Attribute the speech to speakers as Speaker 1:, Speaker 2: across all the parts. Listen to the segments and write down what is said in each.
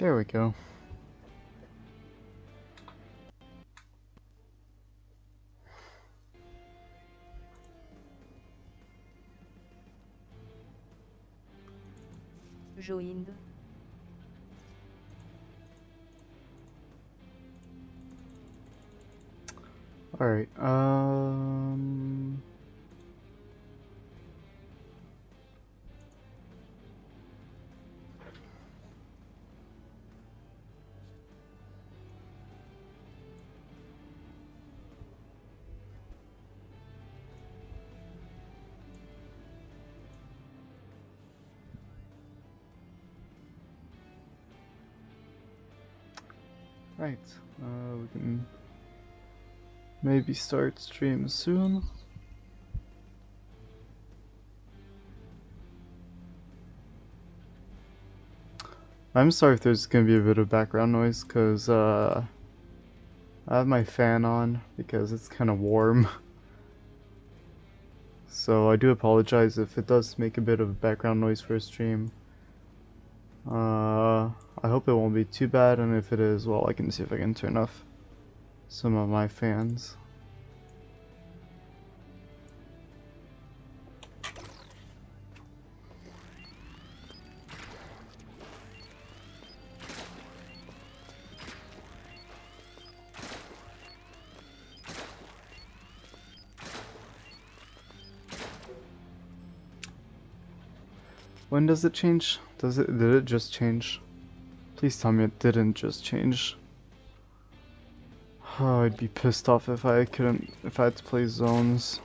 Speaker 1: There we go.
Speaker 2: Joined.
Speaker 1: Alright, right, we can maybe start stream soon. I'm sorry if there's gonna be a bit of background noise, cause I have my fan on because it's kind of warm. So I do apologize if it does make a bit of background noise for a stream. I hope it won't be too bad, and if it is, well, I can see if I can turn off some of my fans. When does it change? Did it just change? Please tell me it didn't just change. Oh, I'd be pissed off if I had to play zones.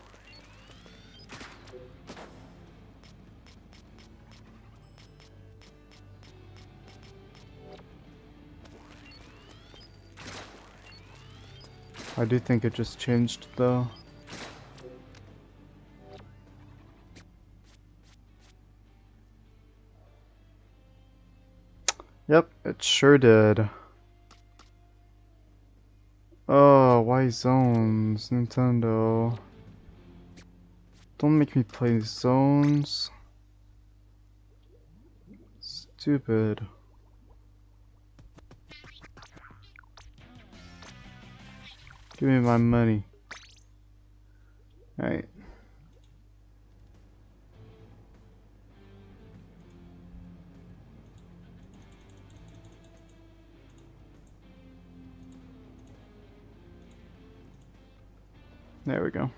Speaker 1: I do think it just changed though. Yep, it sure did. Oh, why zones, Nintendo? Don't make me play zones. Stupid. Give me my money. Alright. There we go.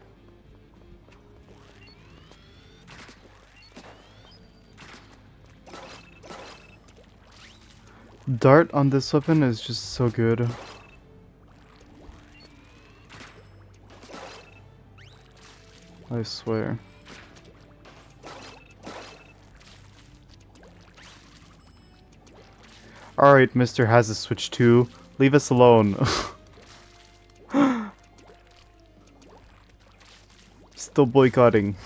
Speaker 1: Dart on this weapon is just so good. I swear. Alright, Mr. has a Switch 2. Leave us alone. Still boycotting.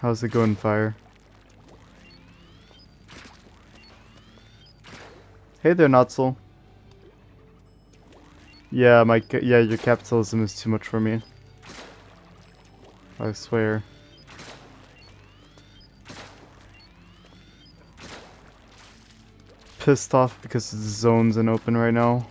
Speaker 1: How's it going, Fire? Hey there, Notzel. Yeah, your capitalism is too much for me. I swear. Pissed off because the zone's in open right now.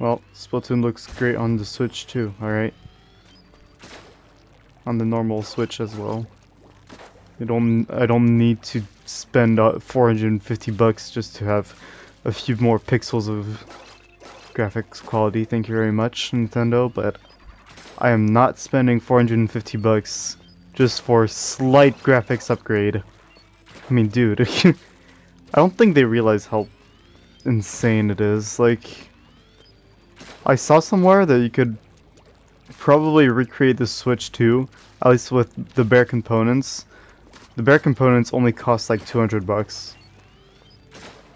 Speaker 1: Well, Splatoon looks great on the Switch too, alright? On the normal Switch as well. I don't need to spend 450 bucks just to have a few more pixels of graphics quality. Thank you very much, Nintendo, but I am not spending 450 bucks just for a slight graphics upgrade. I mean, dude, I don't think they realize how insane it is. Like, I saw somewhere that you could probably recreate the Switch 2, at least with the bare components. The bare components only cost like 200 bucks,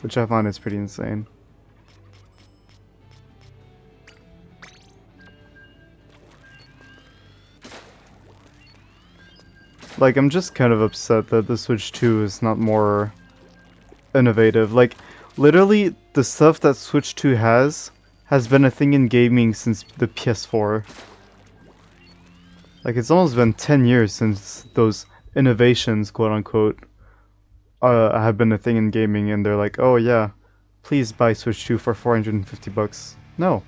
Speaker 1: which I find is pretty insane. Like, I'm just kind of upset that the Switch 2 is not more innovative. Like, literally, the stuff that Switch 2 has been a thing in gaming since the PS4. Like, it's almost been 10 years since those innovations, quote-unquote, have been a thing in gaming, and they're like, oh yeah, please buy Switch 2 for 450 bucks. No.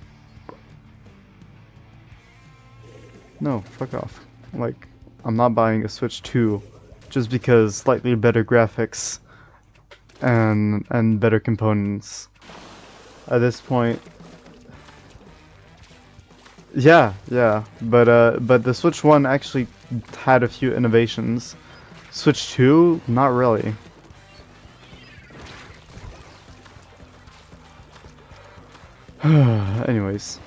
Speaker 1: No, fuck off. Like, I'm not buying a Switch 2 just because slightly better graphics and better components. At this point, yeah, but the Switch 1 actually had a few innovations. Switch 2, not really. Anyways,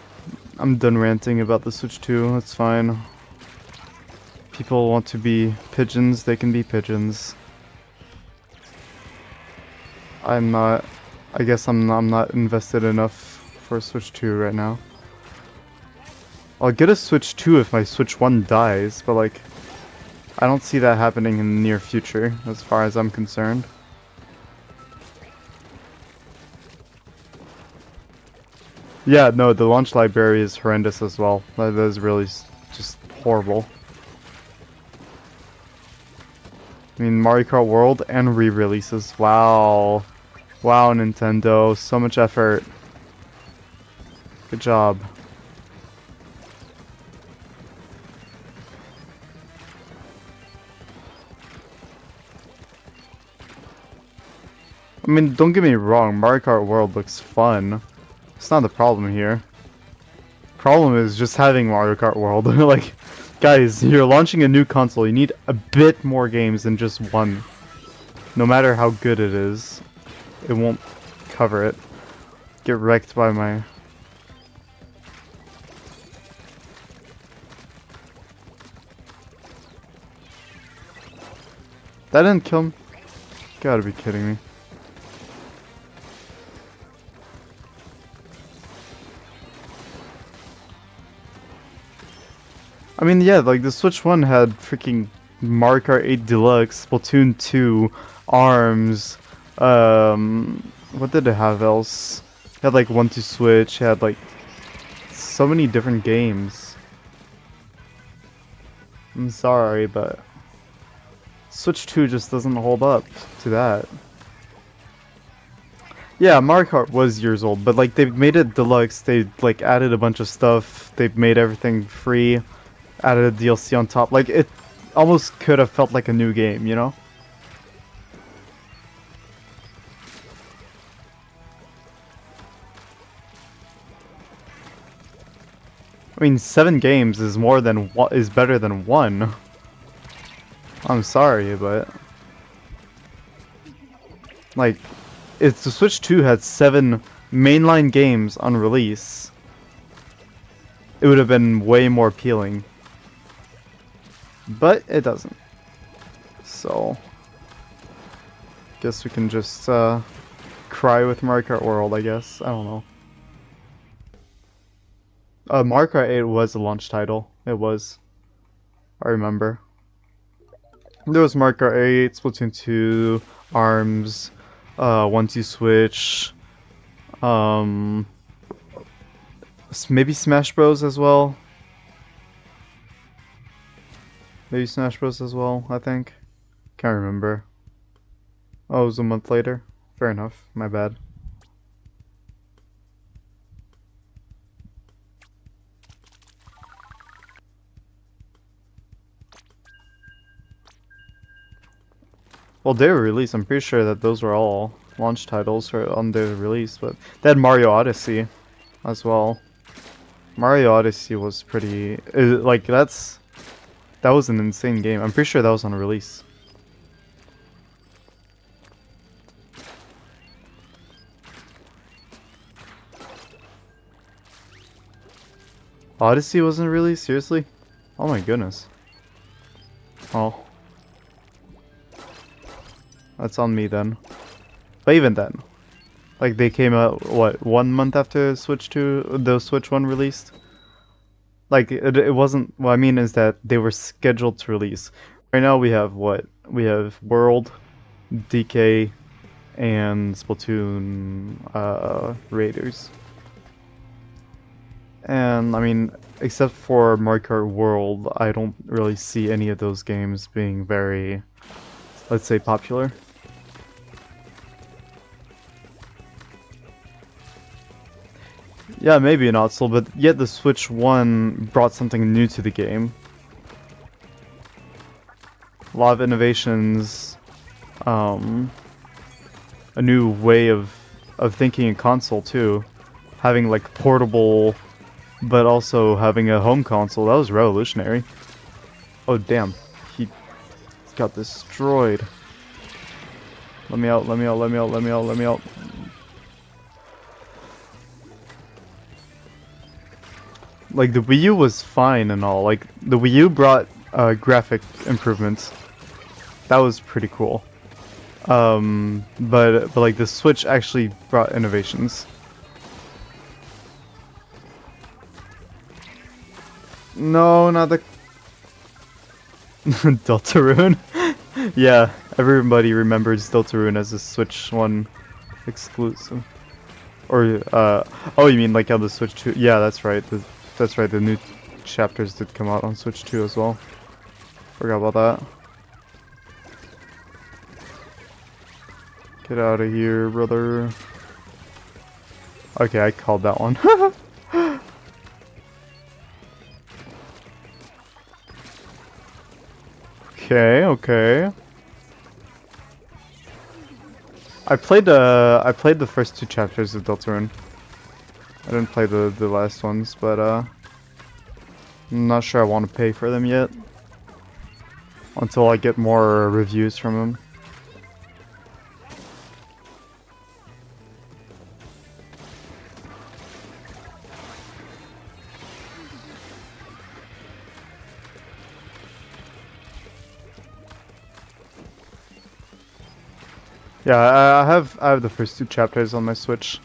Speaker 1: I'm done ranting about the Switch 2, that's fine. People want to be pigeons, they can be pigeons. I'm not, I guess I'm not invested enough for Switch 2 right now. I'll get a Switch 2 if my Switch 1 dies, but like, I don't see that happening in the near future, as far as I'm concerned. Yeah, no, the launch library is horrendous as well. That is really just horrible. I mean, Mario Kart World and re-releases. Wow. Wow, Nintendo. So much effort. Good job. I mean, don't get me wrong, Mario Kart World looks fun. It's not the problem here. Problem is just having Mario Kart World. Like, guys, you're launching a new console. You need a bit more games than just one. No matter how good it is, it won't cover it. Get wrecked by my... That didn't kill him? Gotta be kidding me. I mean, yeah, like the Switch 1 had freaking Mario Kart 8 Deluxe, Splatoon 2, ARMS, what did it have else? It had like 1-2-Switch, it had like so many different games. I'm sorry, but Switch 2 just doesn't hold up to that. Yeah, Mario Kart was years old, but like they've made it deluxe, they like added a bunch of stuff, they've made everything free. Added a DLC on top. Like, it almost could have felt like a new game, you know? I mean, 7 games is more than is better than 1. I'm sorry, but like, it's the Switch 2 had 7 mainline games on release. It would have been way more appealing. But it doesn't. So, guess we can just cry with Mario Kart World, I guess. I don't know. Mario Kart 8 was a launch title. It was. I remember. There was Mario Kart 8, Splatoon 2, ARMS, 1-2-Switch, maybe Smash Bros as well. Maybe Smash Bros as well, I think. Can't remember. Oh, it was a month later? Fair enough, my bad. Well, day of release, I'm pretty sure that those were all launch titles on day of release, but they had Mario Odyssey as well. Mario Odyssey was pretty... like, that was an insane game. I'm pretty sure that was on release. Odyssey wasn't released? Seriously? Oh my goodness. Oh. That's on me then. But even then. Like they came out, what, 1 month after Switch 2, the Switch 1 released? Like, it wasn't, what I mean is that they were scheduled to release. Right now we have what? We have World, DK, and Splatoon Raiders. And I mean, except for Mario Kart World, I don't really see any of those games being very, let's say, popular. Yeah, maybe not so, but yet the Switch 1 brought something new to the game. A lot of innovations, a new way of thinking in console too. Having like portable, but also having a home console, that was revolutionary. Oh damn, he got destroyed. Let me out, let me out, let me out, let me out, let me out. Like the Wii U was fine and all, like the Wii U brought graphic improvements. That was pretty cool. But like the Switch actually brought innovations. No, not the Deltarune. Yeah, everybody remembers Deltarune as a Switch 1 exclusive. Or oh, you mean like how the Switch 2? Yeah, that's right. That's right. The new chapters did come out on Switch 2 as well. Forgot about that. Get out of here, brother. Okay, I called that one. Okay, okay. I played the first 2 chapters of Deltarune. I didn't play the last ones, but I'm not sure I want to pay for them yet. Until I get more reviews from them. Yeah, I have the first 2 chapters on my Switch.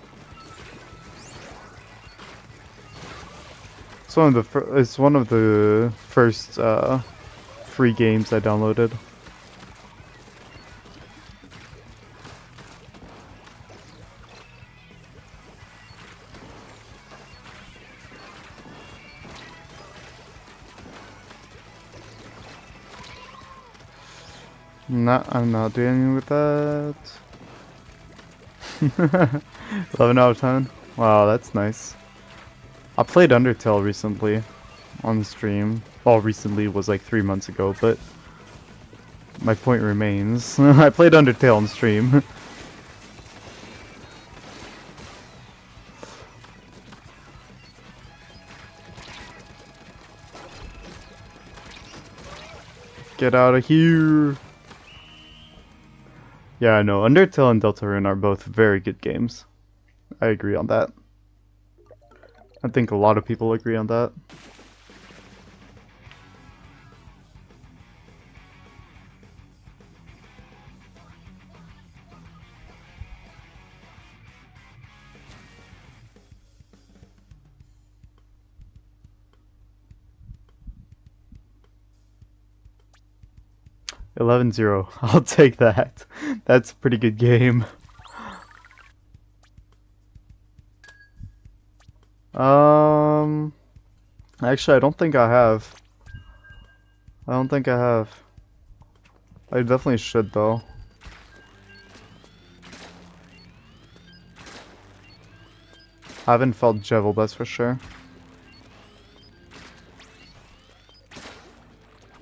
Speaker 1: It's one of the first free games I downloaded. I'm not doing with that. 11 out of 10. Wow, that's nice. I played Undertale recently on stream. Well, recently was like 3 months ago, but my point remains. I played Undertale on stream. Get out of here. Yeah, I know. Undertale and Deltarune are both very good games. I agree on that. I think a lot of people agree on that. $11-0. I'll take that. That's a pretty good game. Actually, I don't think I have. I don't think I have. I definitely should, though. I haven't felt Jevil, that's for sure.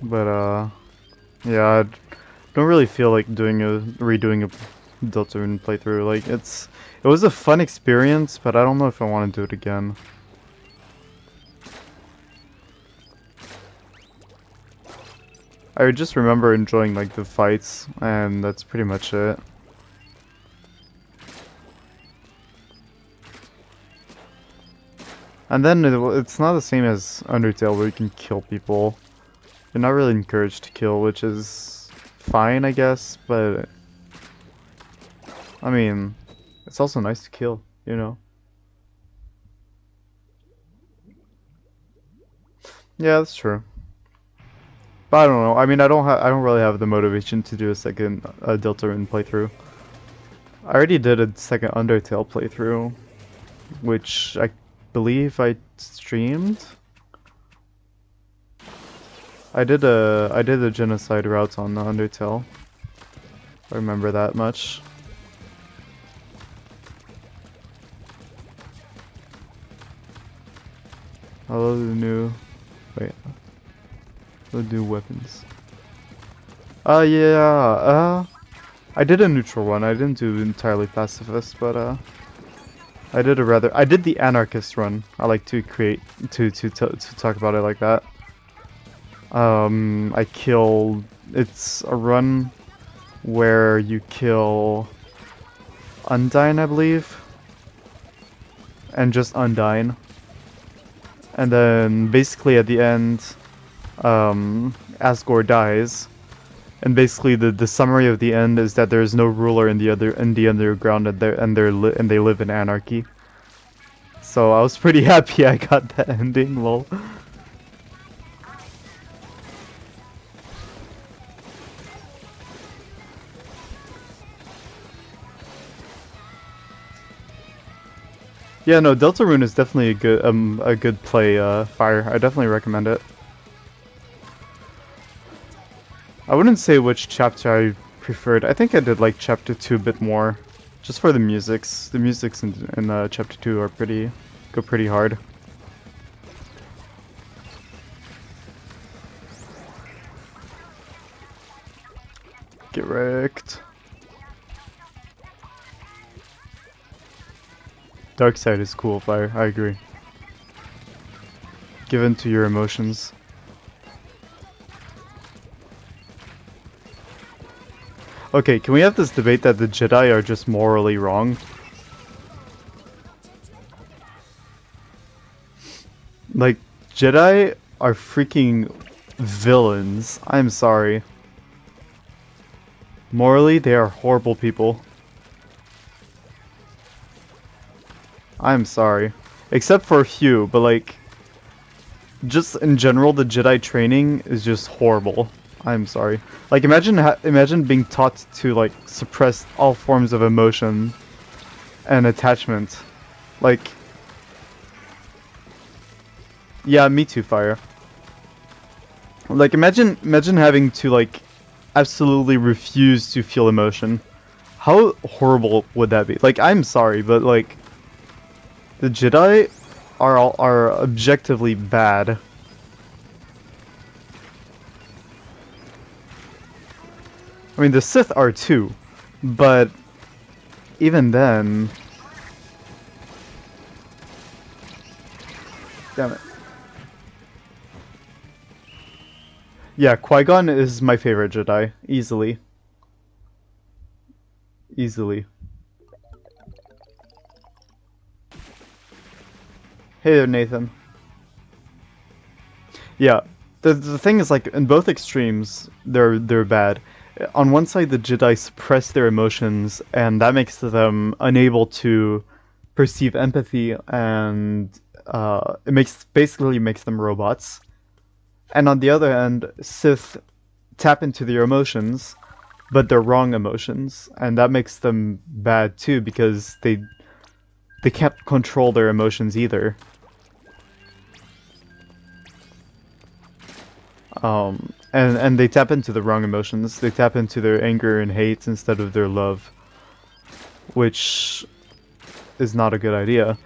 Speaker 1: But, yeah, I don't really feel like redoing a Deltarune playthrough. Like, it was a fun experience, but I don't know if I want to do it again. I just remember enjoying like the fights, and that's pretty much it. And then it's not the same as Undertale where you can kill people. You're not really encouraged to kill, which is fine, I guess, but I mean, it's also nice to kill, you know? Yeah, that's true. But I don't know. I mean, I don't really have the motivation to do a second Deltarune playthrough. I already did a second Undertale playthrough, which I believe I streamed. I did a genocide route on the Undertale. I remember that much. I love the new the new weapons. Yeah, I did a neutral one. I didn't do entirely pacifist, but I did the anarchist run. I like to to talk about it like that. It's a run where you kill Undyne, I believe, and just Undyne. And then basically at the end, Asgore dies, and basically the summary of the end is that there is no ruler in the underground, and they live in anarchy. So I was pretty happy I got that ending. Lol. Yeah, no, Deltarune is definitely a good play, Fire. I definitely recommend it. I wouldn't say which chapter I preferred. I think I did like chapter 2 a bit more, just for the musics. The musics in chapter 2 are go pretty hard. Get wrecked. Dark side is cool, Fire. I agree. Give in to your emotions. Okay, can we have this debate that the Jedi are just morally wrong? Like, Jedi are freaking villains. I'm sorry. Morally, they are horrible people. I'm sorry. Except for Hugh, but like, just in general, the Jedi training is just horrible. I'm sorry. Like, imagine being taught to like suppress all forms of emotion and attachment. Like, yeah, me too, Fire. Like, imagine having to like absolutely refuse to feel emotion. How horrible would that be? Like, I'm sorry, but like, the Jedi are objectively bad. I mean, the Sith are too, but even then... Damn it. Yeah, Qui-Gon is my favorite Jedi, easily. Easily. Hey there, Nathan. Yeah, the thing is, like, in both extremes, they're bad. On one side, the Jedi suppress their emotions, and that makes them unable to perceive empathy, and basically makes them robots. And on the other hand, Sith tap into their emotions, but they're wrong emotions, and that makes them bad too, because they can't control their emotions either. And they tap into the wrong emotions. They tap into their anger and hate instead of their love, which is not a good idea.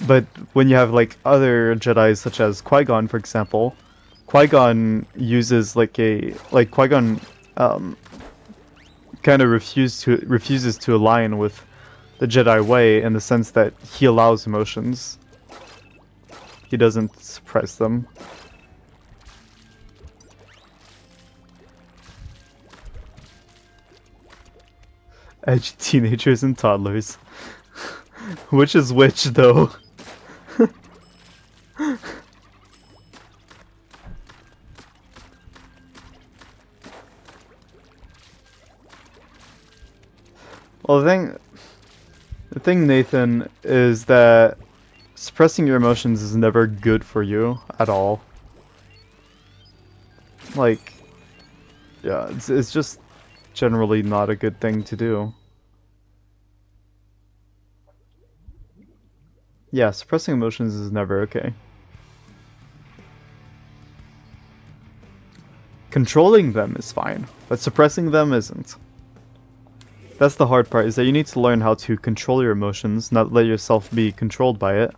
Speaker 1: But when you have like other Jedi, such as Qui-Gon, for example, Qui-Gon uses Qui-Gon kind of refuses to align with the Jedi way in the sense that he allows emotions. He doesn't suppress them. Edgy teenagers and toddlers. Which is which, though? Well, the thing, Nathan, is that suppressing your emotions is never good for you at all. Like, yeah, it's just generally not a good thing to do. Yeah, suppressing emotions is never okay. Controlling them is fine, but suppressing them isn't. That's the hard part, is that you need to learn how to control your emotions, not let yourself be controlled by it.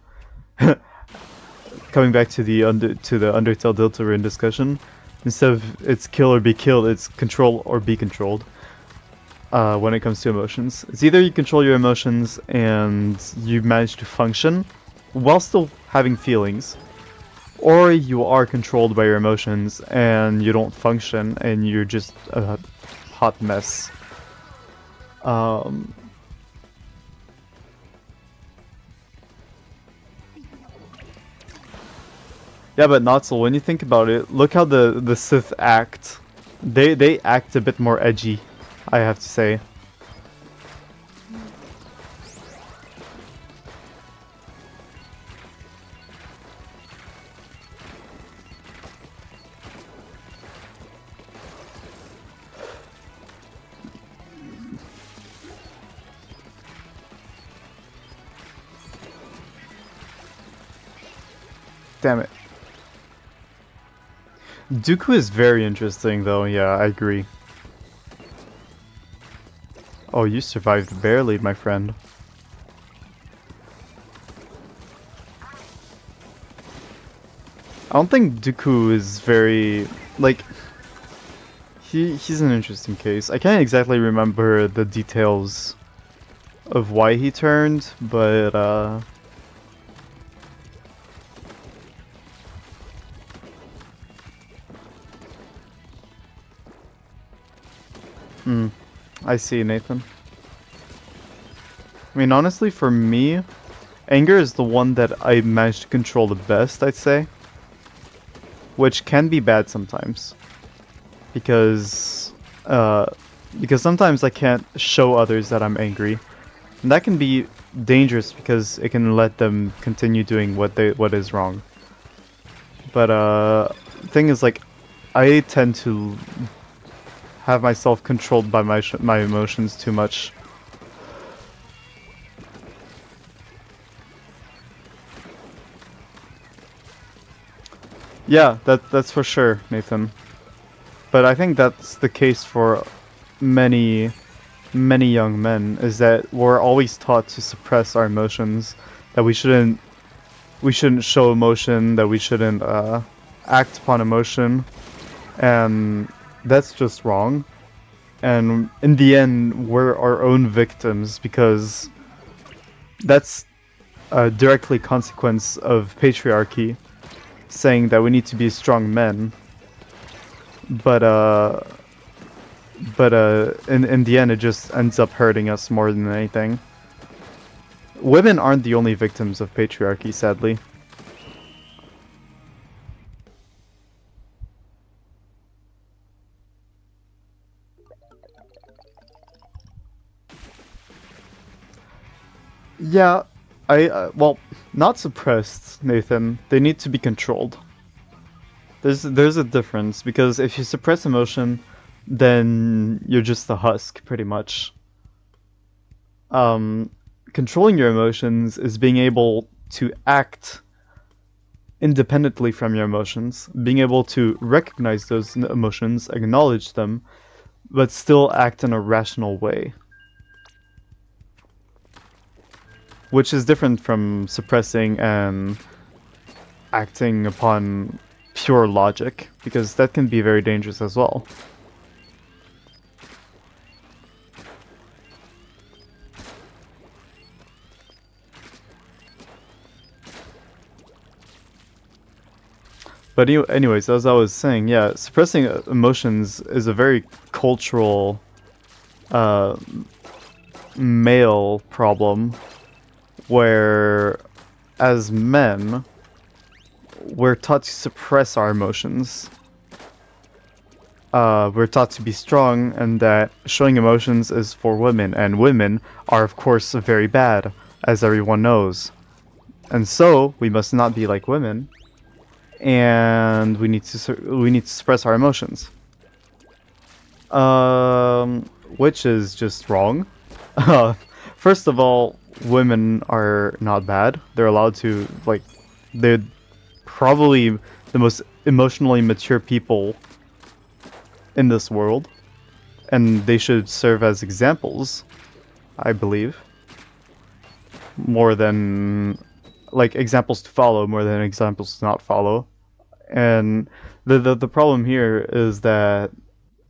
Speaker 1: Coming back to the Undertale Deltarune discussion, instead of it's kill or be killed, it's control or be controlled. When it comes to emotions, it's either you control your emotions and you manage to function while still having feelings, or you are controlled by your emotions and you don't function and you're just a hot mess. Yeah, but not so. When you think about it, look how the Sith act. They act a bit more edgy, I have to say. Damn it. Dooku is very interesting, though. Yeah, I agree. Oh, you survived barely, my friend. I don't think Dooku is very... like... He's an interesting case. I can't exactly remember the details of why he turned, but, I see, Nathan. I mean, honestly, for me, anger is the one that I managed to control the best, I'd say. Which can be bad sometimes. Because sometimes I can't show others that I'm angry. And that can be dangerous because it can let them continue doing what is wrong. But, the thing is, like, I tend to have myself controlled by my emotions too much. Yeah, that's for sure, Nathan. But I think that's the case for many young men, is that we're always taught to suppress our emotions, that we shouldn't show emotion, that we shouldn't act upon emotion, and that's just wrong. And in the end, we're our own victims, because that's a directly consequence of patriarchy, saying that we need to be strong men. But in the end, it just ends up hurting us more than anything. Women aren't the only victims of patriarchy, sadly. Yeah, well, not suppressed, Nathan. They need to be controlled. There's a difference, because if you suppress emotion, then you're just a husk, pretty much. Controlling your emotions is being able to act independently from your emotions, being able to recognize those emotions, acknowledge them, but still act in a rational way. Which is different from suppressing and acting upon pure logic, because that can be very dangerous as well. But anyways, as I was saying, yeah, suppressing emotions is a very cultural, male problem, where as men, we're taught to suppress our emotions. We're taught to be strong, and that showing emotions is for women, and women are of course very bad, as everyone knows. And so we must not be like women, and we need to suppress our emotions. Which is just wrong. First of all, women are not bad. They're allowed to, like, they're probably the most emotionally mature people in this world, and they should serve as examples, I believe, more than, like, examples to follow more than examples to not follow. And the problem here is that,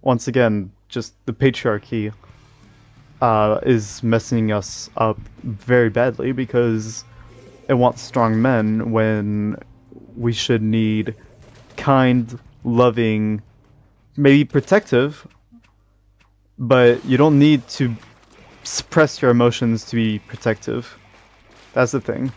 Speaker 1: once again, just the patriarchy is messing us up very badly, because it wants strong men when we should need kind, loving, maybe protective, but you don't need to suppress your emotions to be protective. That's the thing.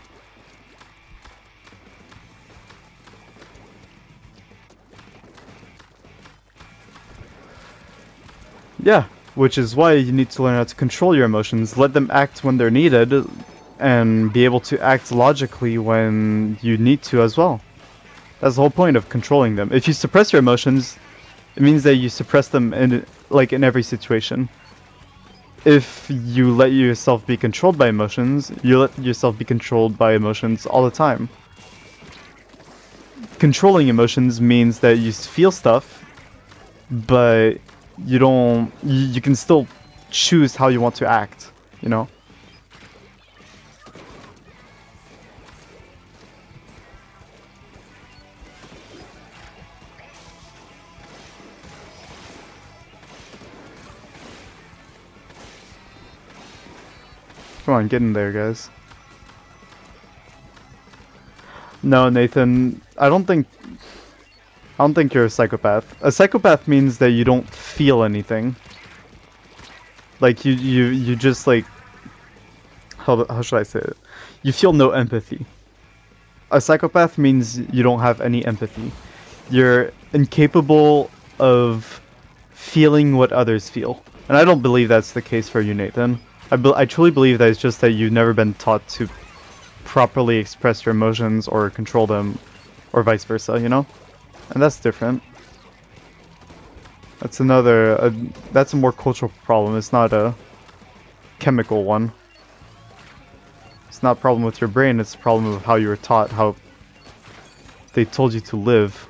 Speaker 1: Yeah, which is why you need to learn how to control your emotions, let them act when they're needed, and be able to act logically when you need to as well. That's the whole point of controlling them. If you suppress your emotions, it means that you suppress them in every situation. If you let yourself be controlled by emotions, you let yourself be controlled by emotions all the time. Controlling emotions means that you feel stuff, but you don't. You can still choose how you want to act, you know? Come on, get in there, guys. No, Nathan, I don't think you're a psychopath. A psychopath means that you don't feel anything. Like, you just, like, how should I say it? You feel no empathy. A psychopath means you don't have any empathy. You're incapable of feeling what others feel. And I don't believe that's the case for you, Nathan. I truly believe that it's just that you've never been taught to properly express your emotions or control them, or vice versa, you know? And that's different. That's that's a more cultural problem. It's not a chemical one. It's not a problem with your brain, it's a problem of how you were taught, how they told you to live.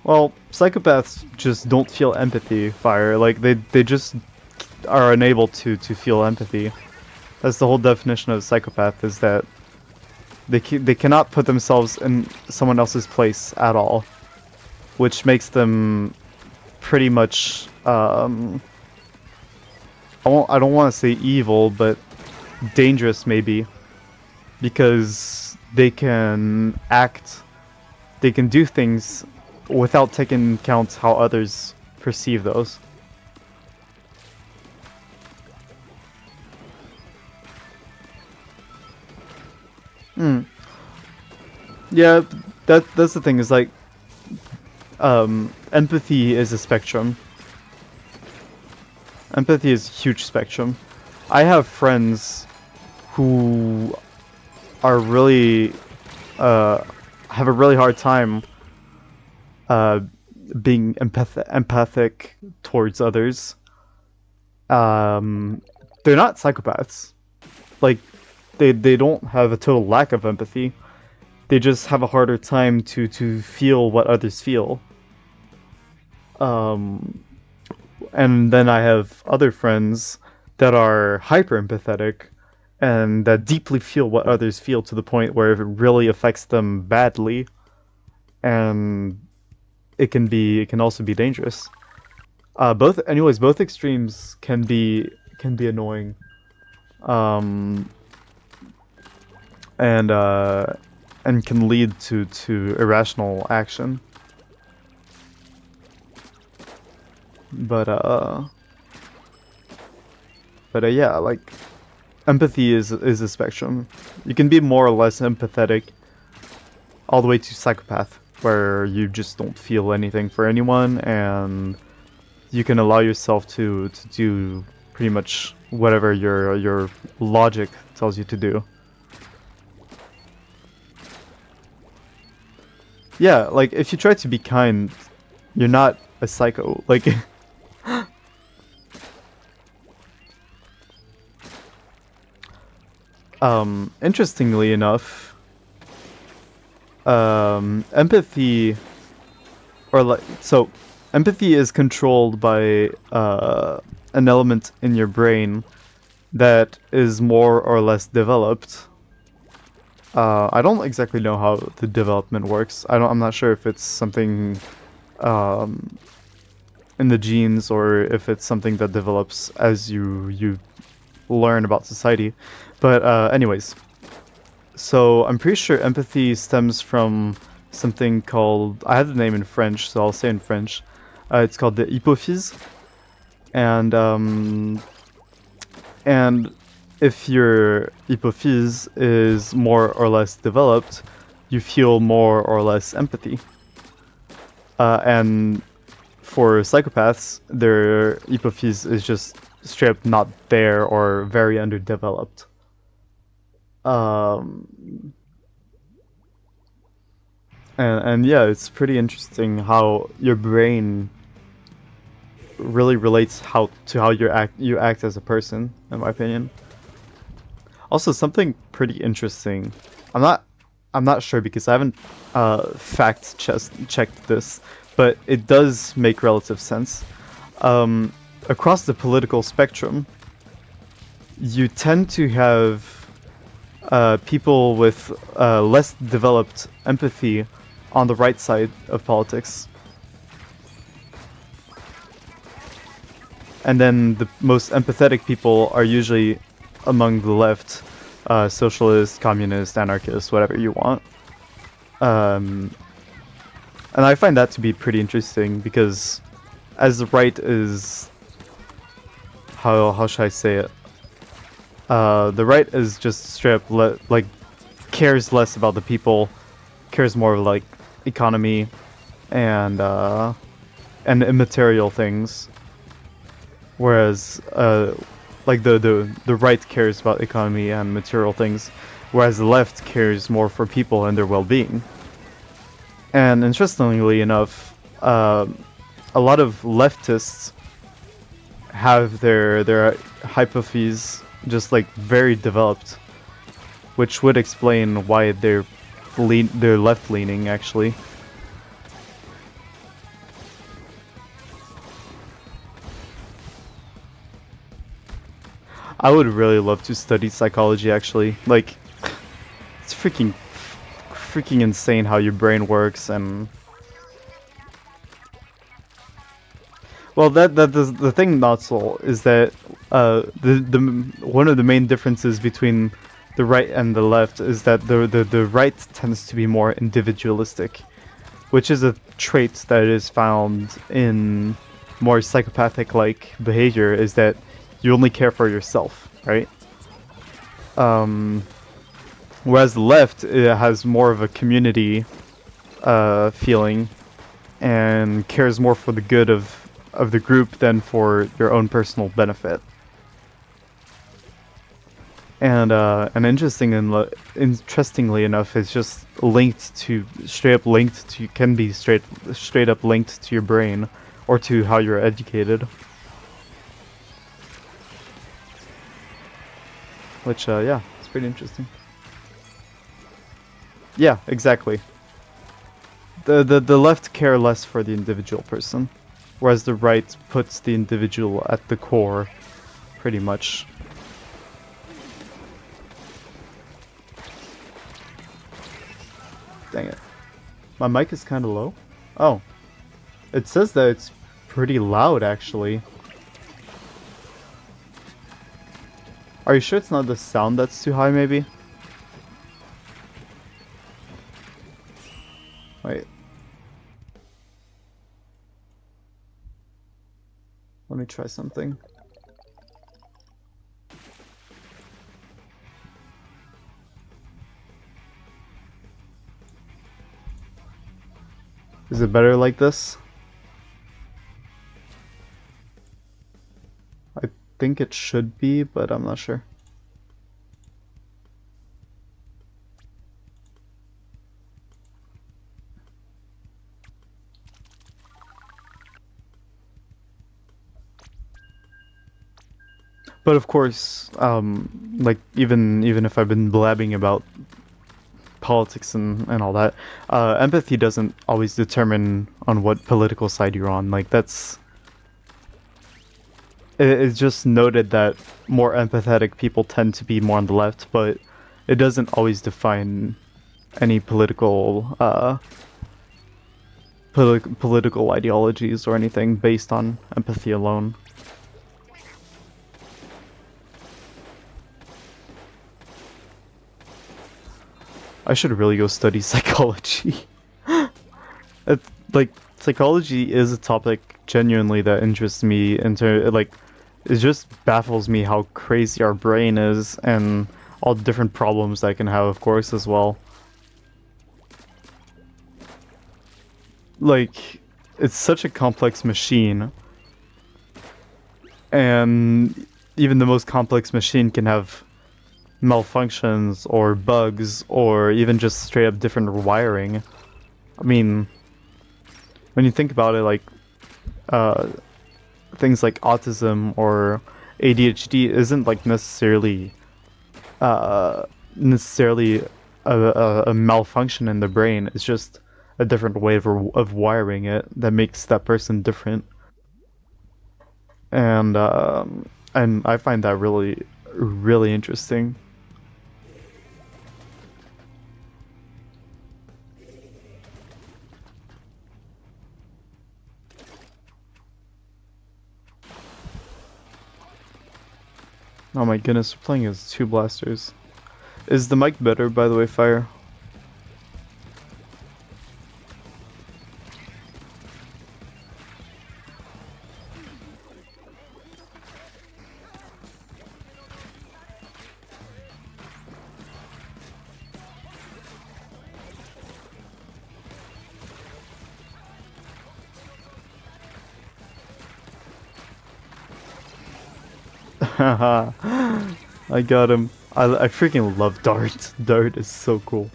Speaker 1: Well, psychopaths just don't feel empathy, Fire. Like, they just are unable to feel empathy. That's the whole definition of a psychopath, is that they cannot put themselves in someone else's place at all, which makes them pretty much, I don't want to say evil, but dangerous maybe, because they can do things without taking into account how others perceive those. Yeah, that's the thing, is like, empathy is a spectrum. Empathy is a huge spectrum. I have friends who are really, have a really hard time being empathic towards others. They're not psychopaths. Like, they don't have a total lack of empathy. They just have a harder time to feel what others feel. And then I have other friends that are hyper empathetic and that deeply feel what others feel, to the point where it really affects them badly, and it can also be dangerous. Both extremes can be annoying. And can lead to irrational action. But But yeah, like empathy is a spectrum. You can be more or less empathetic, all the way to psychopath, where you just don't feel anything for anyone, and you can allow yourself to do pretty much whatever your logic tells you to do. Yeah, like if you try to be kind, you're not a psycho. Like interestingly enough, empathy, or like, so empathy is controlled by an element in your brain that is more or less developed. I don't exactly know how the development works. I'm not sure if it's something um, in the genes or if it's something that develops as you learn about society. But anyways, so I'm pretty sure empathy stems from something called, I have the name in French, so I'll say in French. It's called the hypophyse, and if your hypophyse is more or less developed, you feel more or less empathy. And for psychopaths, their hypophyse is just straight up not there or very underdeveloped. Um, and yeah, it's pretty interesting how your brain really relates how you act as a person, in my opinion. Also, something pretty interesting. I'm not I'm not sure because I haven't checked this, but it does make relative sense. Um, Across the political spectrum, you tend to have people with less developed empathy on the right side of politics. And then the most empathetic people are usually among the left, socialist, communist, anarchist, whatever you want. And I find that to be pretty interesting because as the right is, how should I say it? The right is just straight up like cares less about the people, cares more like economy and immaterial things. Whereas like the right cares about economy and material things, whereas the left cares more for people and their well-being. And interestingly enough, a lot of leftists have their hypophyses just like very developed, which would explain why they're left-leaning actually. I would really love to study psychology actually. Like it's freaking insane how your brain works. And well, the thing, Notzel, is that the one of the main differences between the right and the left is that the right tends to be more individualistic, which is a trait that is found in more psychopathic-like behavior, is that you only care for yourself, right? Whereas the left, it has more of a community feeling and cares more for the good of the group than for your own personal benefit. And interestingly enough, it's just can be straight up linked to your brain or to how you're educated. Which yeah, it's pretty interesting. Yeah, exactly. The left care less for the individual person, whereas the right puts the individual at the core, pretty much. Dang it. My mic is kind of low. Oh. It says that it's pretty loud, actually. Are you sure it's not the sound that's too high, maybe? Wait. Let me try something. Is it better like this? I think it should be, but I'm not sure. But of course, like even if I've been blabbing about politics and all that, empathy doesn't always determine on what political side you're on. Like it's just noted that more empathetic people tend to be more on the left, but it doesn't always define any political political ideologies or anything based on empathy alone. I should really go study psychology. It's like psychology is a topic genuinely that interests me into like it just baffles me how crazy our brain is and all the different problems that can have, of course, as well. Like it's such a complex machine, and even the most complex machine can have malfunctions or bugs or even just straight up different wiring. I mean, when you think about it, like things like autism or ADHD isn't like necessarily a malfunction in the brain. It's just a different way of wiring it that makes that person different. And I find that really interesting. Oh my goodness, we're playing as two blasters. Is the mic better, by the way, Fire? Haha, I got him. I freaking love Dart. Dart is so cool.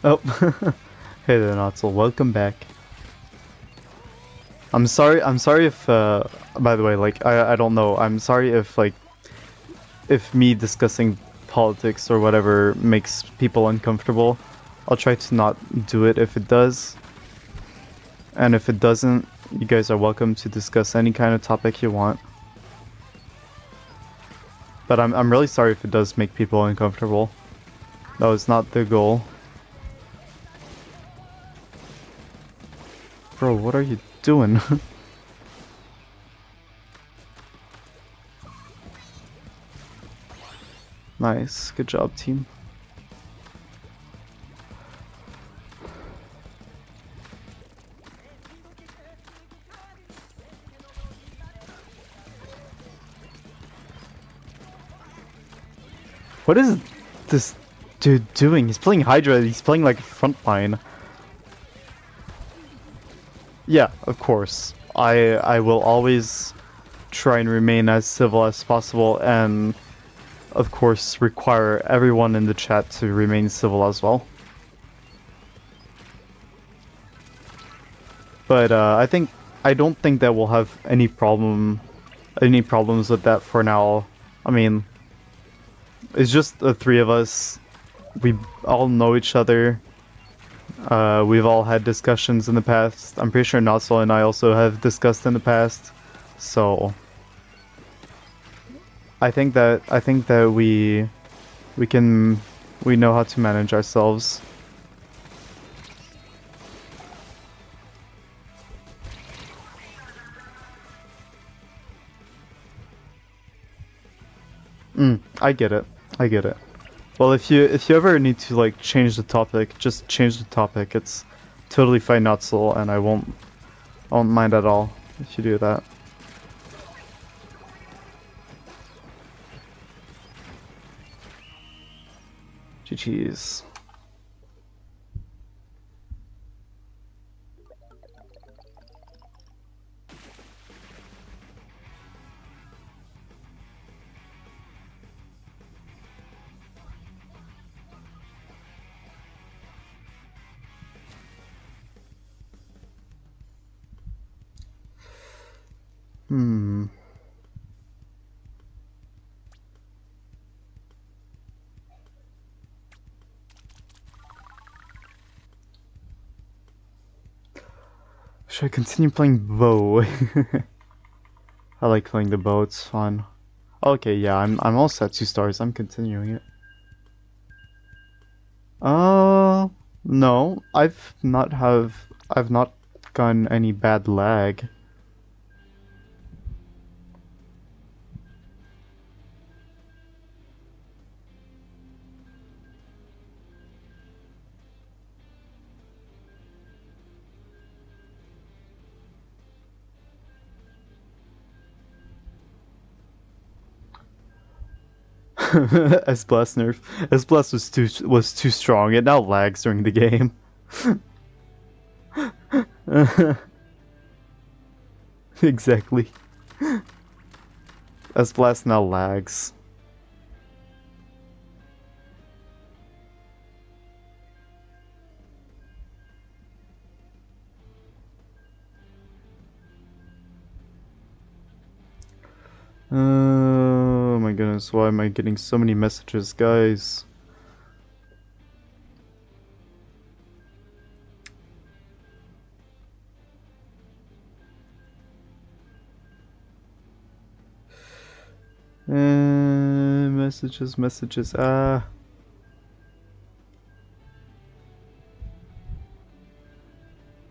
Speaker 1: Oh, hey there, Notzel. Welcome back. I'm sorry if, by the way, like, I don't know. I'm sorry if, like, if me discussing politics or whatever makes people uncomfortable. I'll try to not do it if it does. And if it doesn't, you guys are welcome to discuss any kind of topic you want. But I'm really sorry if it does make people uncomfortable. That was not the goal. Bro, what are you doing? Nice, good job, team. What is this dude doing? He's playing Hydra, he's playing like frontline. Yeah, of course. I will always try and remain as civil as possible, and of course require everyone in the chat to remain civil as well. But I don't think that we'll have any problems with that for now. I mean, it's just the three of us. We all know each other. We've all had discussions in the past. I'm pretty sure Notzel and I also have discussed in the past. So I think that we know how to manage ourselves. I get it. I get it. Well, if you ever need to like change the topic, just change the topic. It's totally fine, Notzel, and I won't mind at all if you do that. GG's. Should I continue playing bow? I like playing the bow, it's fun. Okay, yeah, I'm all set 2 stars, I'm continuing it. No, I've not gotten any bad lag. S-Blast nerf. S-Blast was too strong. It now lags during the game. Exactly. S-Blast now lags. Oh my goodness, why am I getting so many messages, guys? Messages, I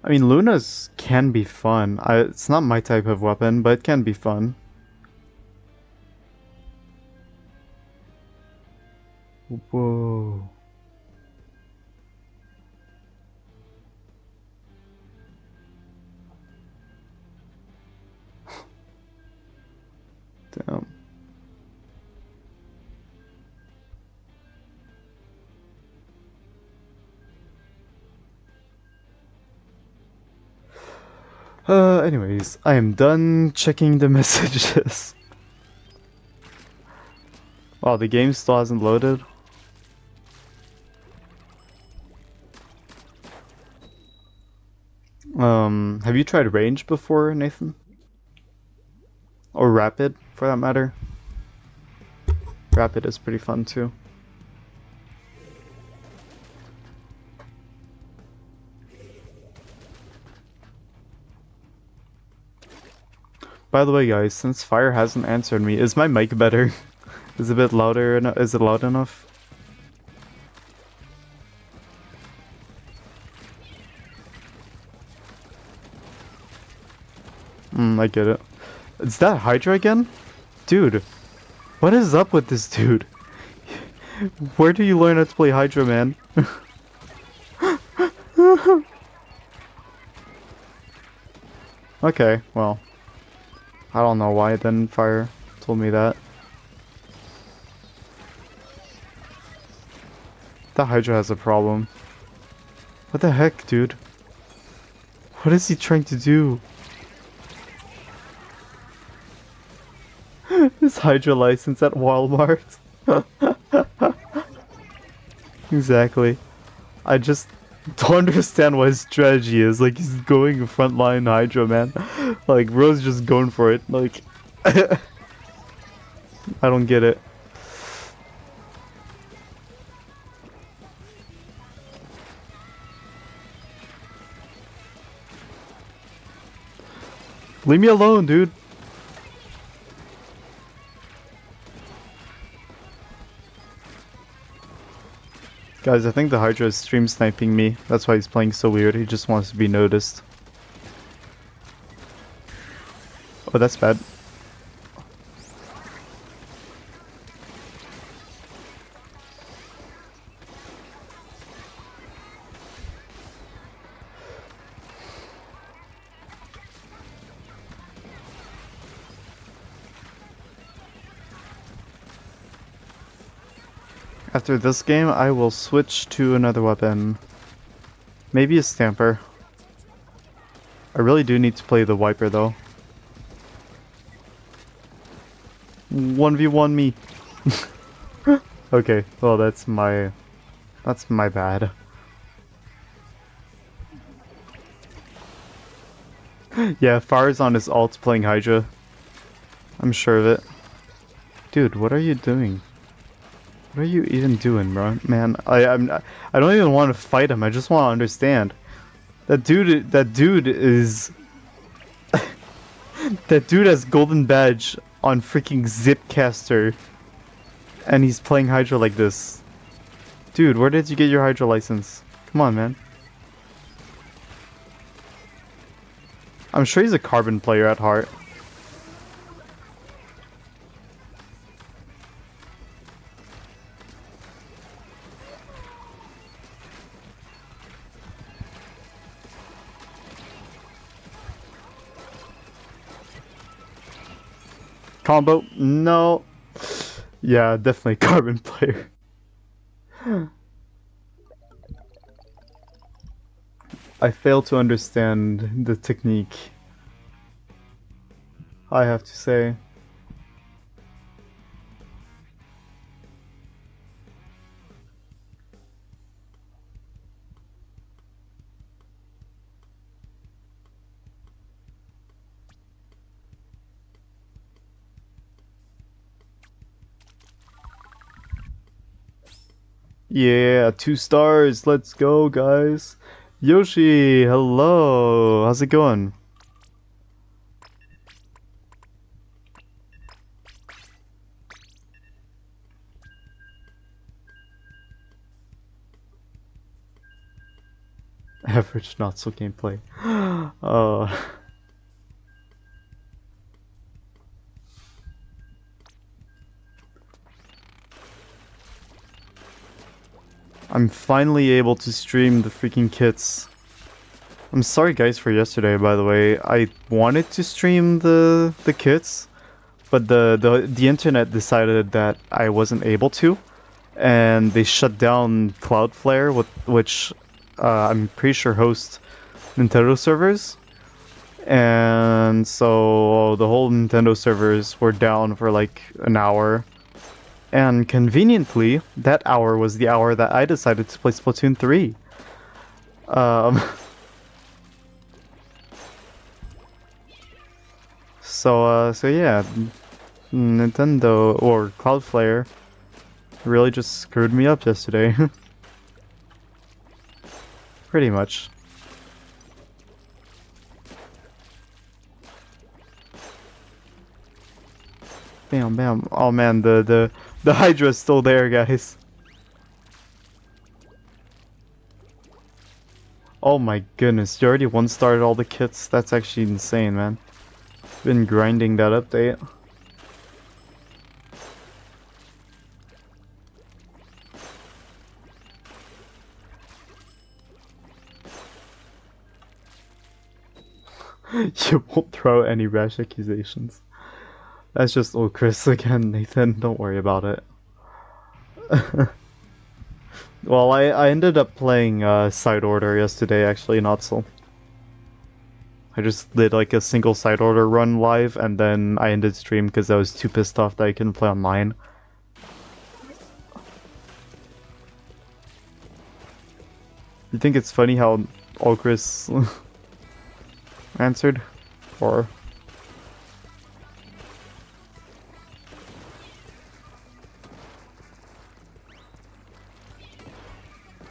Speaker 1: mean, Luna's can be fun. It's not my type of weapon, but it can be fun. Whoa. Damn. Anyways, I am done checking the messages. Wow, the game still hasn't loaded. Have you tried range before, Nathan? Or rapid, for that matter? Rapid is pretty fun too. By the way, guys, since Fire hasn't answered me, is my mic better? Is it a bit louder? Is it loud enough? I get it. Is that Hydra again? Dude, what is up with this dude? Where do you learn how to play Hydra, man? Okay, well. I don't know why then Fire told me that. The Hydra has a problem. What the heck, dude? What is he trying to do? This Hydra license at Walmart. Exactly. I just don't understand what his strategy is. Like, he's going frontline Hydra, man. Like, Rose just going for it. Like, I don't get it. Leave me alone, dude. Guys, I think the Hydra is stream sniping me. That's why he's playing so weird. He just wants to be noticed. Oh, that's bad. After this game, I will switch to another weapon. Maybe a Stamper. I really do need to play the Wiper though. 1v1 me. Okay, well that's my bad. Yeah, Fire's on his ult playing Hydra. I'm sure of it. Dude, what are you doing? What are you even doing, bro? Man, I don't even want to fight him. I just want to understand. That dude is that dude has golden badge on freaking Zipcaster, and he's playing Hydra like this. Dude, where did you get your Hydra license? Come on, man. I'm sure he's a Carbon player at heart. Combo? No. Yeah, definitely Carbon player. I fail to understand the technique, I have to say. Yeah, 2 stars. Let's go, guys. Yoshi, hello. How's it going? Average not so gameplay. I'm finally able to stream the freaking kits. I'm sorry guys for yesterday, by the way. I wanted to stream the kits, but the internet decided that I wasn't able to, and they shut down Cloudflare, which I'm pretty sure hosts Nintendo servers. And so the whole Nintendo servers were down for like an hour. And conveniently, that hour was the hour that I decided to play Splatoon 3. So yeah, Nintendo or Cloudflare really just screwed me up yesterday. Pretty much. Bam, bam. Oh man, the Hydra's still there, guys. Oh my goodness, you already one-starred all the kits? That's actually insane, man. Been grinding that update. You won't throw any rash accusations. That's just old Chris again, Nathan. Don't worry about it. Well, I ended up playing side order yesterday, actually, not so. I just did like a single side order run live, and then I ended stream because I was too pissed off that I couldn't play online. You think it's funny how all Chris answered? Or...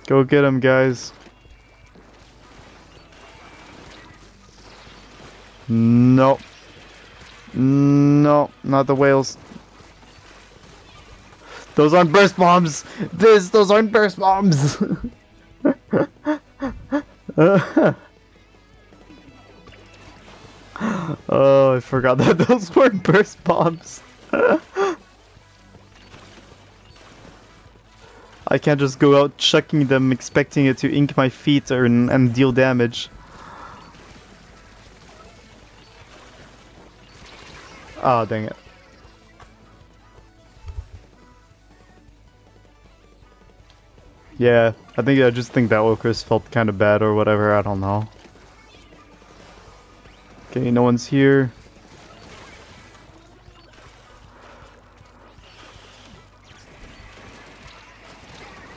Speaker 1: Go get him, guys. No. No, not the whales. Those aren't burst bombs! Those aren't burst bombs! Oh, I forgot that those weren't burst bombs. I can't just go out chucking them expecting it to ink my feet and deal damage. Ah, dang it. Yeah, I just think that Okris felt kind of bad or whatever, I don't know. Okay, no one's here.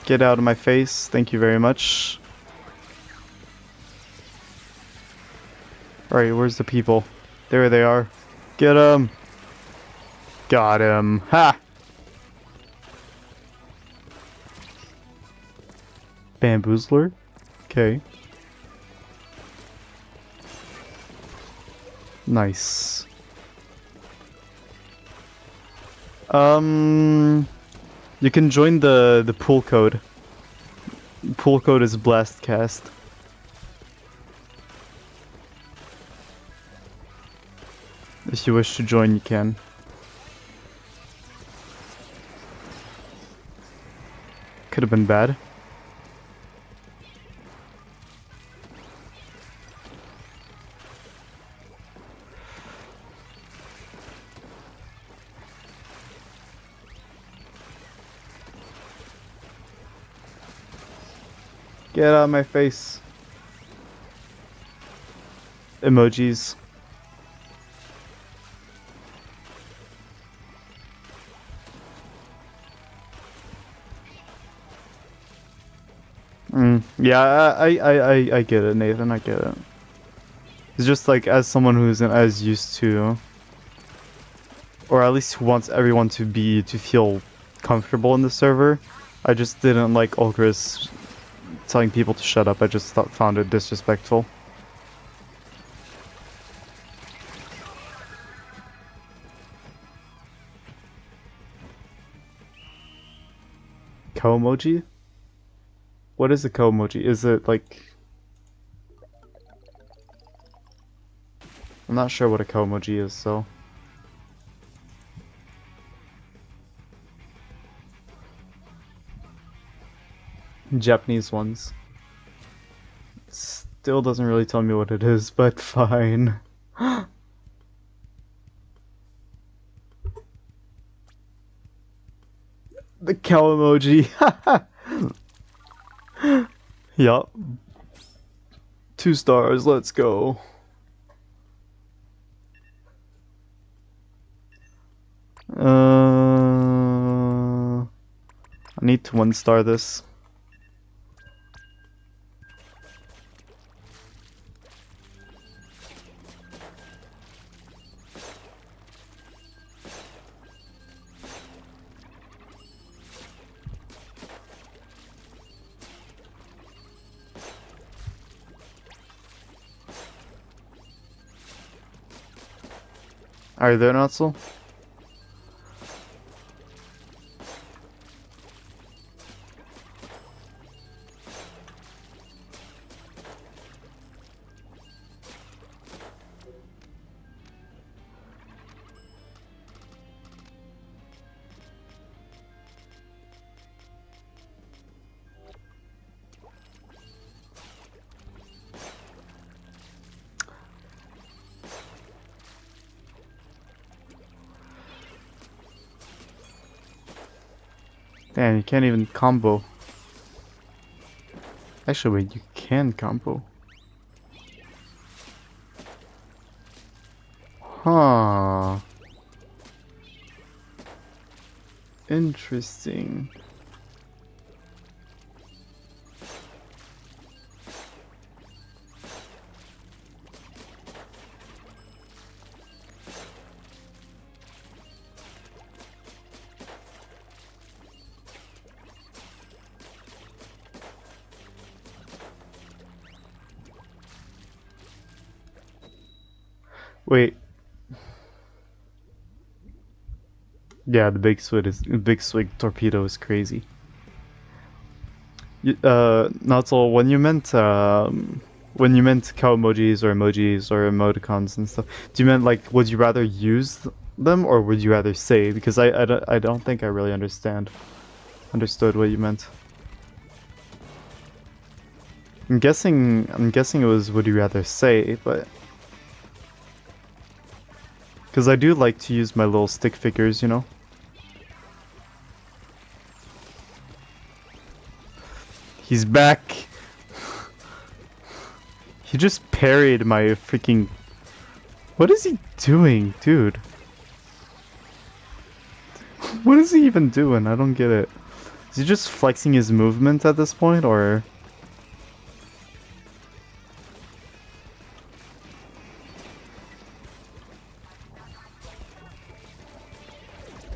Speaker 1: Get out of my face, thank you very much. Alright, where's the people? There they are. Get him! Got him. Ha! Bamboozler? Okay. Nice. You can join the pool code. Pool code is Blastcast. If you wish to join, you can. Could have been bad. Get out of my face. Emojis. Yeah, I get it, Nathan, I get it. It's just like, as someone who isn't as used to, or at least who wants everyone to feel comfortable in the server, I just didn't like Okris telling people to shut up. I just found it disrespectful. Ko-emoji? What is a ko-emoji? Is it like... I'm not sure what a ko-emoji is, so... Japanese ones. Still doesn't really tell me what it is, but fine. The cow emoji. Yup. 2 stars, let's go. I need to 1-star this. Are you there, Natsu? Damn, you can't even combo. Actually, wait, you can combo. Huh. Interesting. Wait. Yeah, the big swig torpedo is crazy. Not all. When you meant cow emojis or emoticons and stuff, do you meant like would you rather use them or would you rather say? Because I don't think I really understood what you meant. I'm guessing it was would you rather say, but because I do like to use my little stick figures, you know. He's back. He just parried my freaking... What is he doing, dude? What is he even doing? I don't get it. Is he just flexing his movement at this point, or...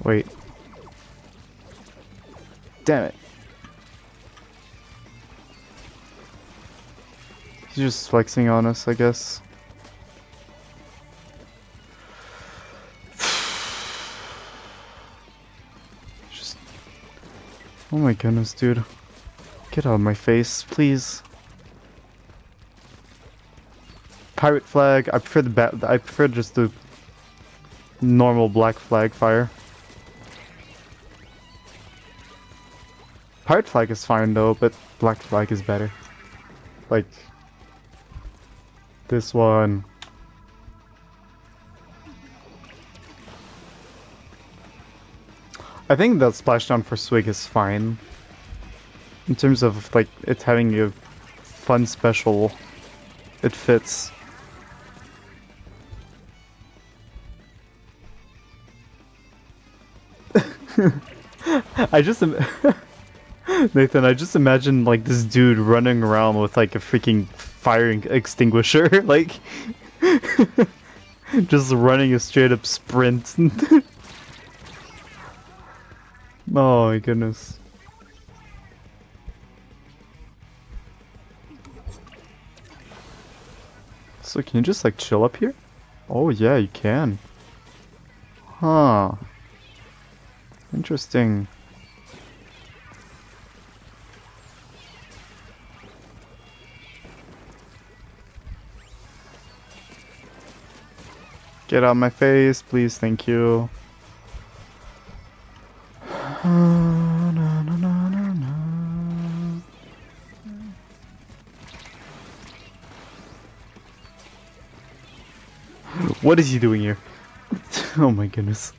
Speaker 1: Wait. Damn it. He's just flexing on us, I guess. Just... Oh my goodness, dude. Get out of my face, please. Pirate flag. I prefer the I prefer just the normal black flag fire. Pirate flag is fine though, but black flag is better. Like this one. I think that splashdown for Swig is fine. In terms of like it having a fun special, it fits. I just Nathan, I just imagine like this dude running around with like a freaking fire extinguisher, like just running a straight up sprint. Oh my goodness. So can you just like chill up here? Oh yeah, you can. Huh. Interesting. Get out of my face, please, thank you. What is he doing here? Oh my goodness.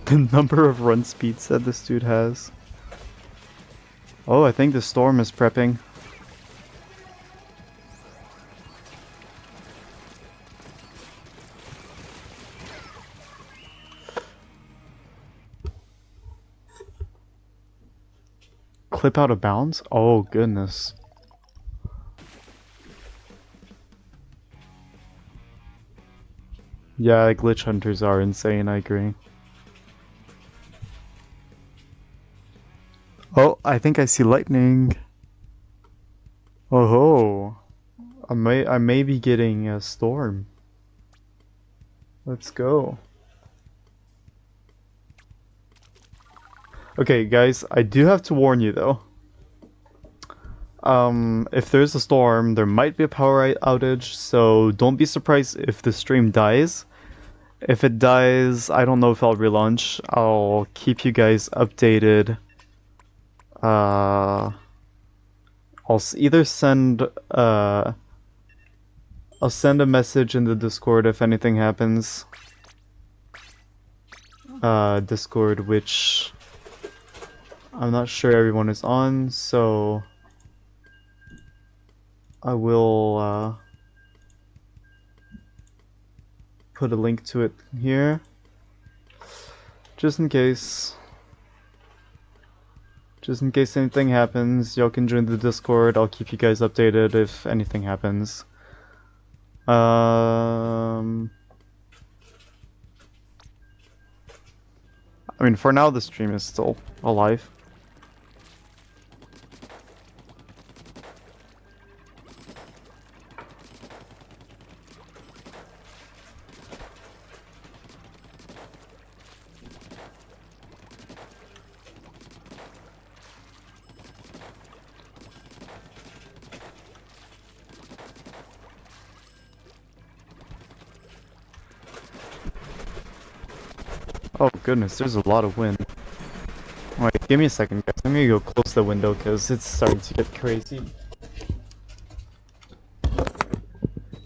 Speaker 1: The number of run speeds that this dude has. Oh, I think the storm is prepping. Clip out of bounds? Oh goodness. Yeah, glitch hunters are insane, I agree. Oh, I think I see lightning. Oh ho. I may be getting a storm. Let's go. Okay, guys, I do have to warn you though. If there's a storm, there might be a power outage, so don't be surprised if the stream dies. If it dies, I don't know if I'll relaunch. I'll keep you guys updated. I'll either send I'll send a message in the Discord if anything happens. Discord, which I'm not sure everyone is on, so I will put a link to it here, just in case. Just in case anything happens, y'all can join the Discord. I'll keep you guys updated if anything happens. I mean, for now, the stream is still alive. Oh goodness, there's a lot of wind. Wait, give me a second, guys. Let me go close the window because it's starting to get crazy.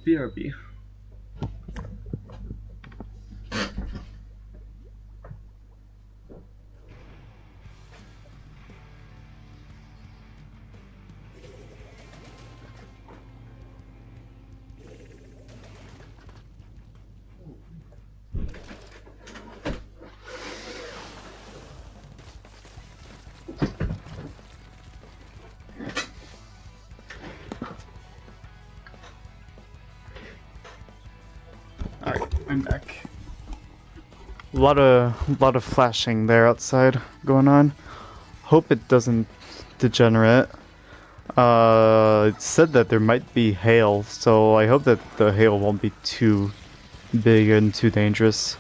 Speaker 1: BRB. neck. A lot of flashing there outside going on. Hope it doesn't degenerate. It said that there might be hail, so I hope that the hail won't be too big and too dangerous.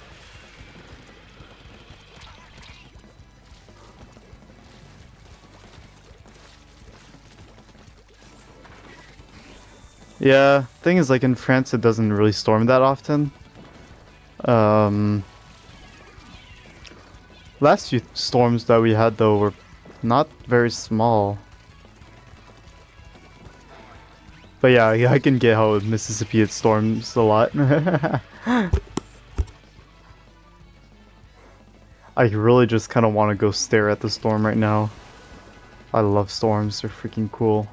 Speaker 1: Yeah, thing is, like in France it doesn't really storm that often. Last few storms that we had though were not very small. But yeah, I can get how Mississippi it storms a lot. I really just kind of want to go stare at the storm right now. I love storms, they're freaking cool.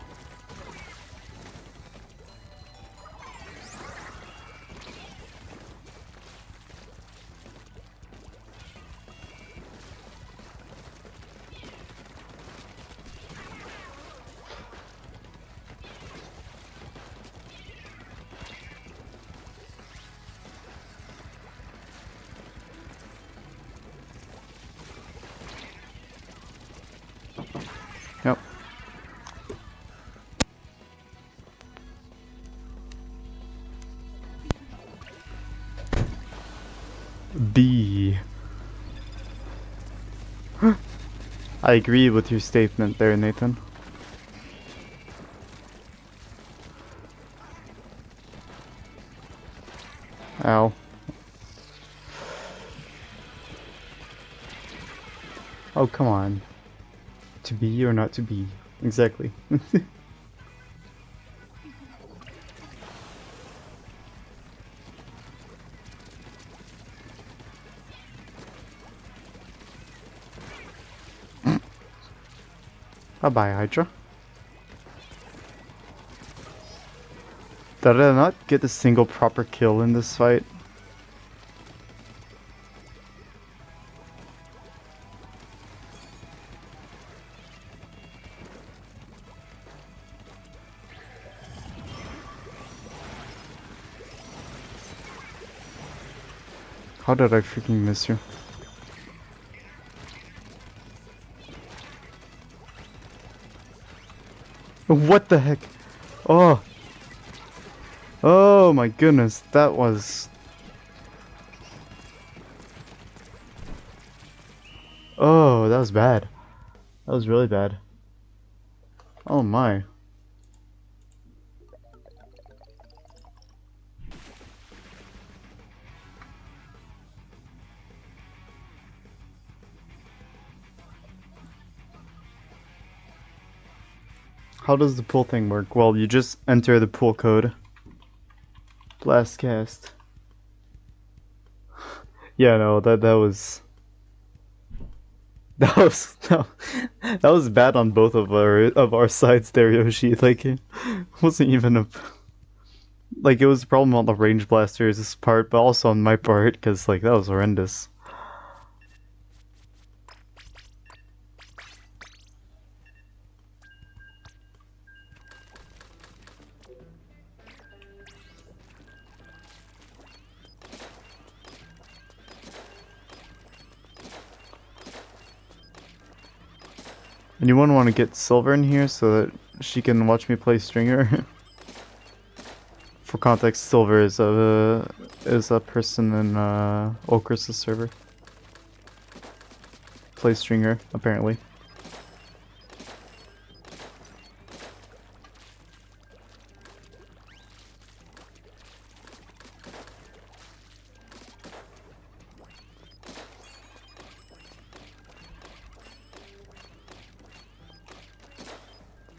Speaker 1: Yep. B. I agree with your statement there, Nathan. Ow. Oh, come on. To be or not to be? Exactly. Bye-bye, Hydra. Did I not get a single proper kill in this fight? How did I freaking miss you? What the heck? Oh! Oh my goodness, that was... Oh, that was bad. That was really bad. Oh my. How does the pool thing work? Well, you just enter the pool code. Blast cast. Yeah, no, that was... that was bad on both of our sides there, Yoshi. Like it wasn't even a like it was a problem on the range blasters part, but also on my part because like that was horrendous. Anyone want to get Silver in here so that she can watch me play Stringer? For context, Silver is a person in Okris' server. Plays Stringer, apparently.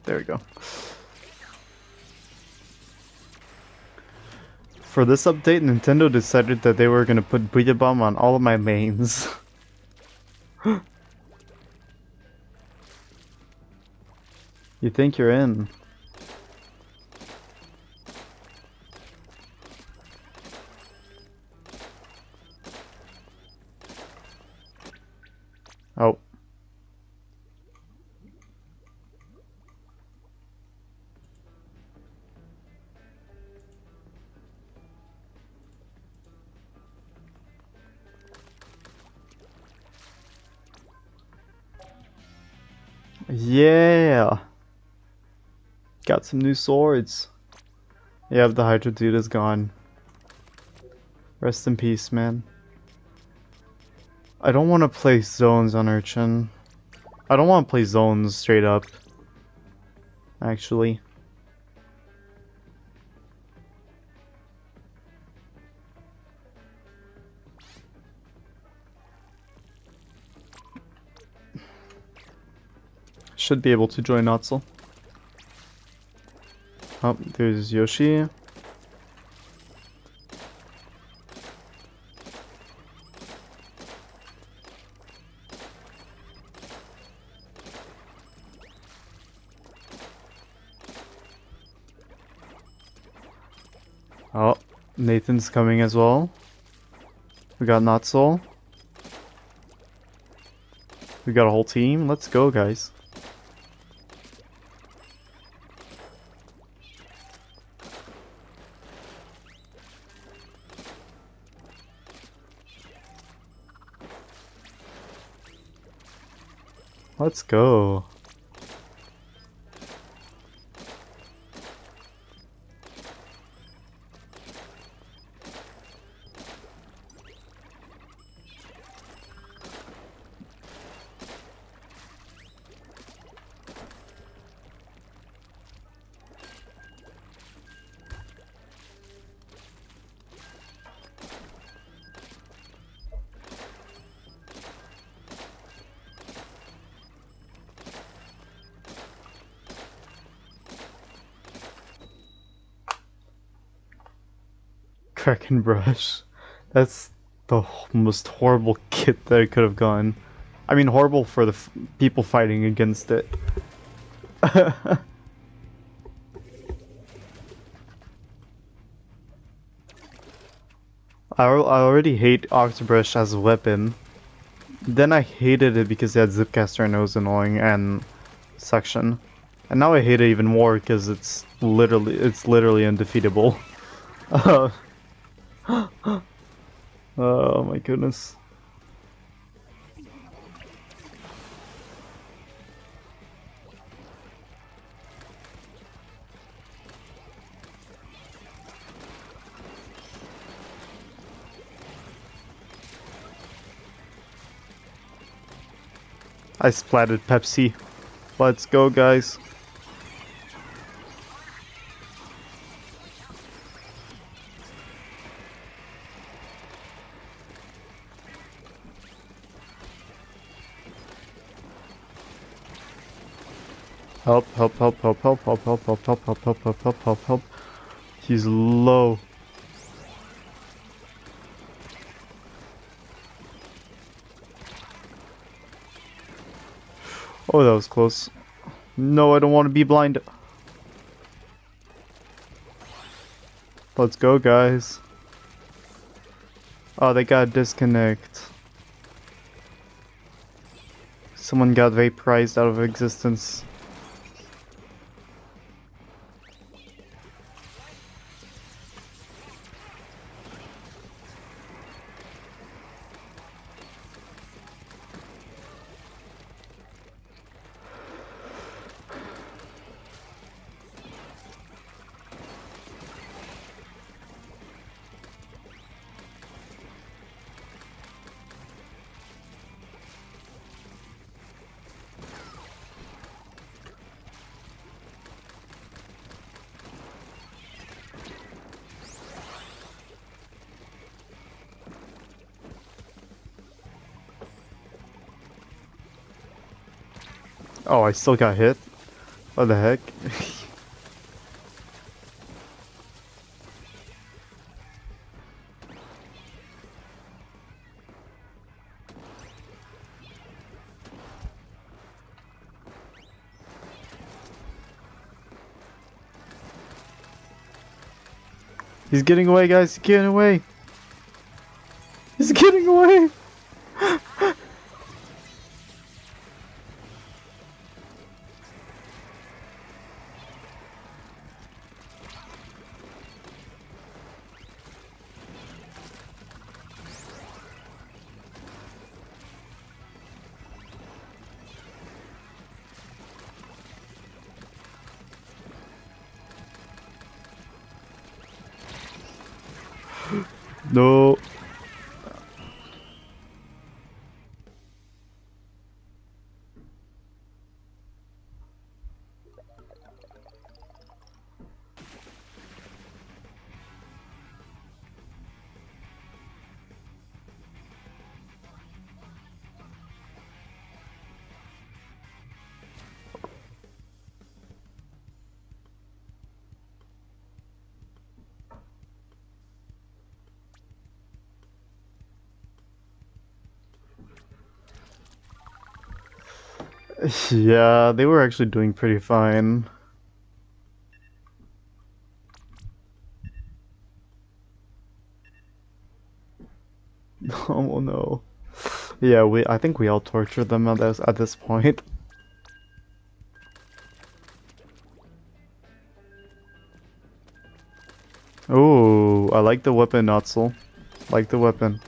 Speaker 1: There we go. For this update, Nintendo decided that they were gonna put Booyah Bomb on all of my lanes. You think you're in? Oh. Yeah! Got some new swords. Yeah, the Hydra dude is gone. Rest in peace, man. I don't want to play zones on Urchin. I don't want to play zones straight up. Actually. Should be able to join Natsu. Oh, there's Yoshi. Oh, Nathan's coming as well. We got Natsu. We got a whole team. Let's go, guys. Let's go. Kraken brush. That's the most horrible kit that it could have gone. I mean, horrible for the people fighting against it. I already hate Octobrush as a weapon. Then I hated it because it had Zipcaster and it was annoying, and Suction. And now I hate it even more because it's literally undefeatable. Oh my goodness. I splatted Pepsi. Let's go, guys. Help, help, help, help, help, help, help, help, help, help, help, help, help, help, help. He's low. Oh, that was close. No, I don't want to be blind. Let's go, guys. Oh, they got disconnect. Someone got vaporized out of existence. Oh, I still got hit? What the heck? He's getting away, guys. He's getting away. He's getting away. No. Yeah, they were actually doing pretty fine. Oh no. Yeah, I think we all tortured them at this point. Oh, I like the weapon, Notzel. Like the weapon.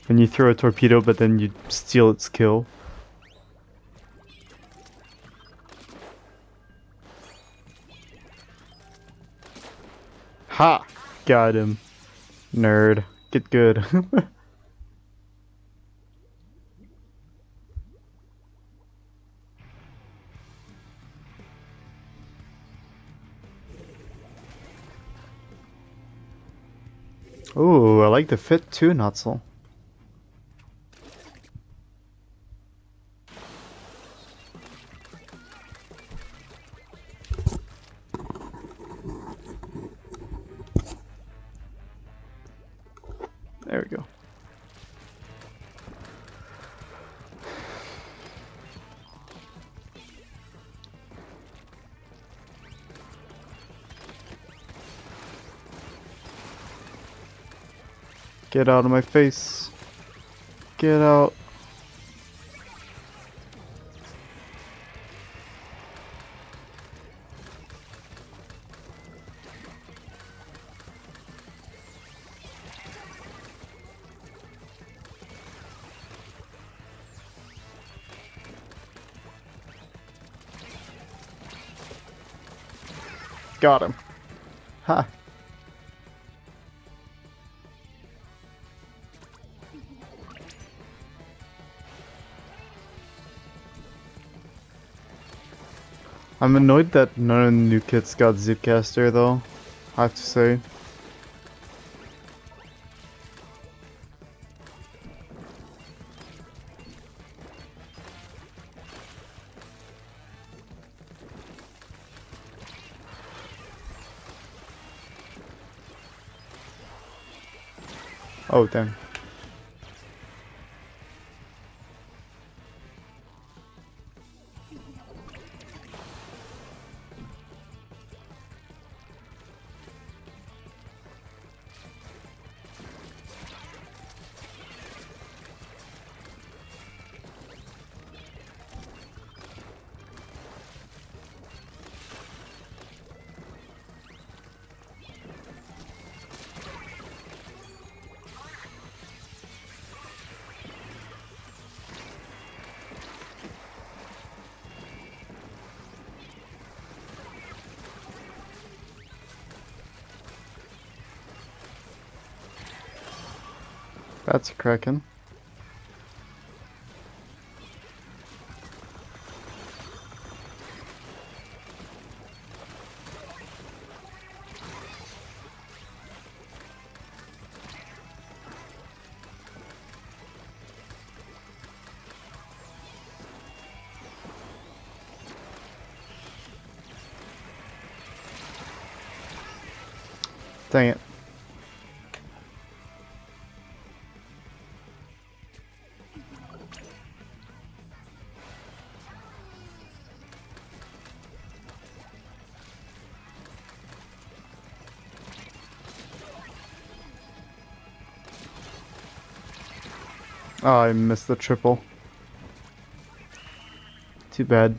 Speaker 1: When you throw a torpedo, but then you steal its kill. Ha! Got him. Nerd. Get good. Ooh, I like the fit too, Notzel. There we go. Get out of my face. Get out. Got him. Ha. I'm annoyed that none of the new kits got Zipcaster though, I have to say. Oh, damn. That's a Kraken. Dang it. Oh, I missed the triple. Too bad.